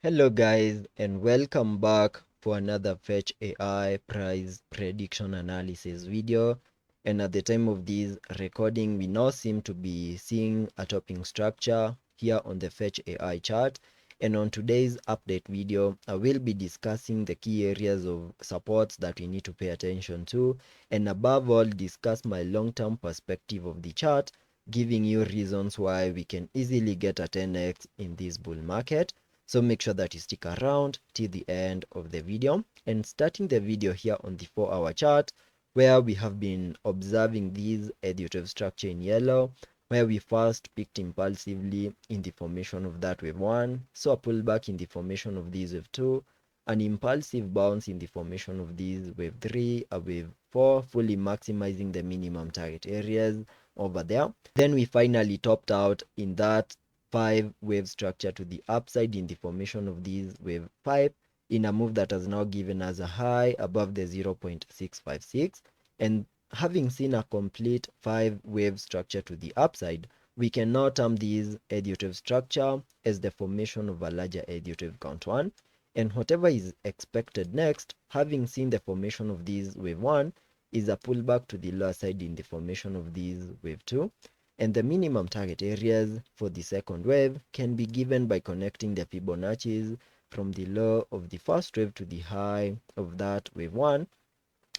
Hello guys, and welcome back for another Fetch AI price prediction analysis video. And at the time of this recording, we now seem to be seeing a topping structure here on the Fetch AI chart. And on today's update video, I will be discussing the key areas of supports that we need to pay attention to, and above all discuss my long-term perspective of the chart, giving you reasons why we can easily get a 10x in this bull market. So make sure that you stick around till the end of the video, and starting the video here on the 4-hour chart, where we have been observing this additive structure in yellow, where we first picked impulsively in the formation of that wave 1, saw a pullback in the formation of this wave 2, an impulsive bounce in the formation of this wave 3, a wave 4, fully maximizing the minimum target areas over there. Then we finally topped out in that 5 wave structure to the upside in the formation of this wave 5 in a move that has now given us a high above the 0.656. And having seen a complete 5 wave structure to the upside, we can now term this additive structure as the formation of a larger additive count 1. And whatever is expected next, having seen the formation of this wave 1, is a pullback to the lower side in the formation of this wave 2. And the minimum target areas for the second wave can be given by connecting the Fibonacci's from the low of the first wave to the high of that wave 1.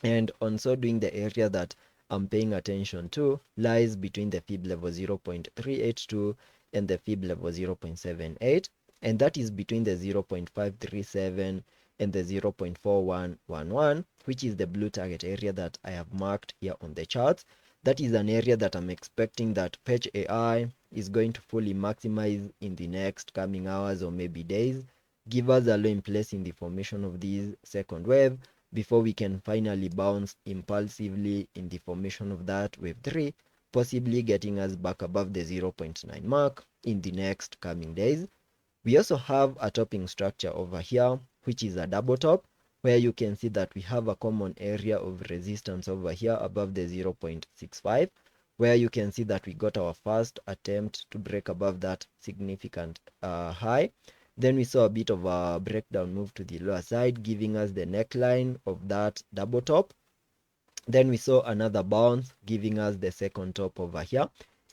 And on so doing, the area that I'm paying attention to lies between the fib level 0.382 and the fib level 0.78, and that is between the 0.537 and the 0.4111, which is the blue target area that I have marked here on the charts. That is an area that I'm expecting that Fetch AI is going to fully maximize in the next coming hours or maybe days, give us a low in place in the formation of this second wave before we can finally bounce impulsively in the formation of that wave 3, possibly getting us back above the 0.9 mark in the next coming days. We also have a topping structure over here, which is a double top, where you can see that we have a common area of resistance over here above the 0.65, where you can see that we got our first attempt to break above that significant high. Then we saw a bit of a breakdown move to the lower side, giving us the neckline of that double top. Then we saw another bounce, giving us the second top over here.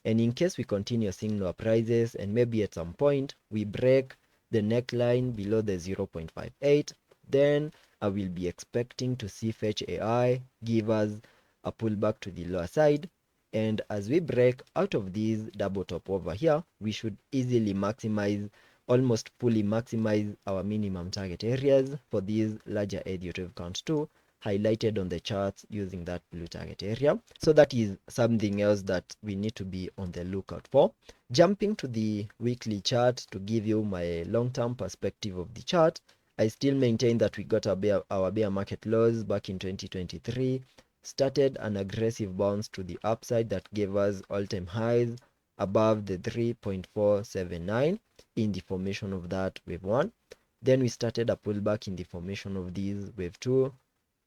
And in case we continue seeing lower prices and maybe at some point we break the neckline below the 0.58, then I will be expecting to see Fetch AI give us a pullback to the lower side. And as we break out of this double top over here, we should easily maximize, almost fully maximize our minimum target areas for these larger additive count 2 highlighted on the charts using that blue target area. So that is something else that we need to be on the lookout for. Jumping to the weekly chart to give you my long-term perspective of the chart, I still maintain that we got our bear market lows back in 2023, started an aggressive bounce to the upside that gave us all-time highs above the 3.479 in the formation of that wave 1. Then we started a pullback in the formation of this wave 2,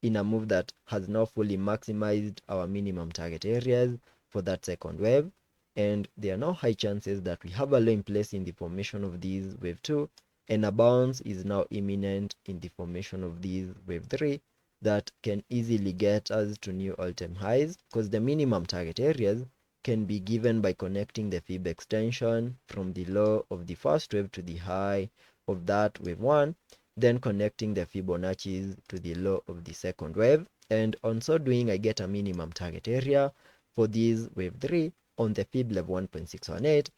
in a move that has now fully maximized our minimum target areas for that second wave. And there are now high chances that we have a low in place in the formation of these wave 2, and a bounce is now imminent in the formation of these wave 3 that can easily get us to new all-time highs, because the minimum target areas can be given by connecting the fib extension from the low of the first wave to the high of that wave 1, then connecting the Fibonacci's to the low of the second wave. And on so doing, I get a minimum target area for this wave 3 on the fib level 1.618,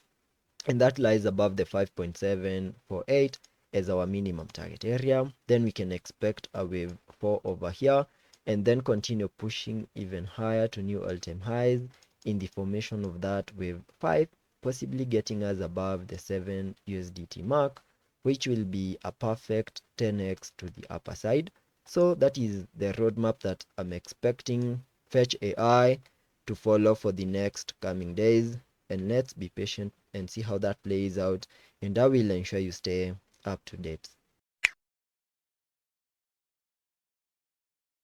and that lies above the 5.748 as our minimum target area. Then we can expect a wave 4 over here, and then continue pushing even higher to new all-time highs in the formation of that wave 5, possibly getting us above the 7 USDT mark, which will be a perfect 10x to the upper side. So that is the roadmap that I'm expecting Fetch AI to follow for the next coming days. And let's be patient and see how that plays out, and I will ensure you stay up to date.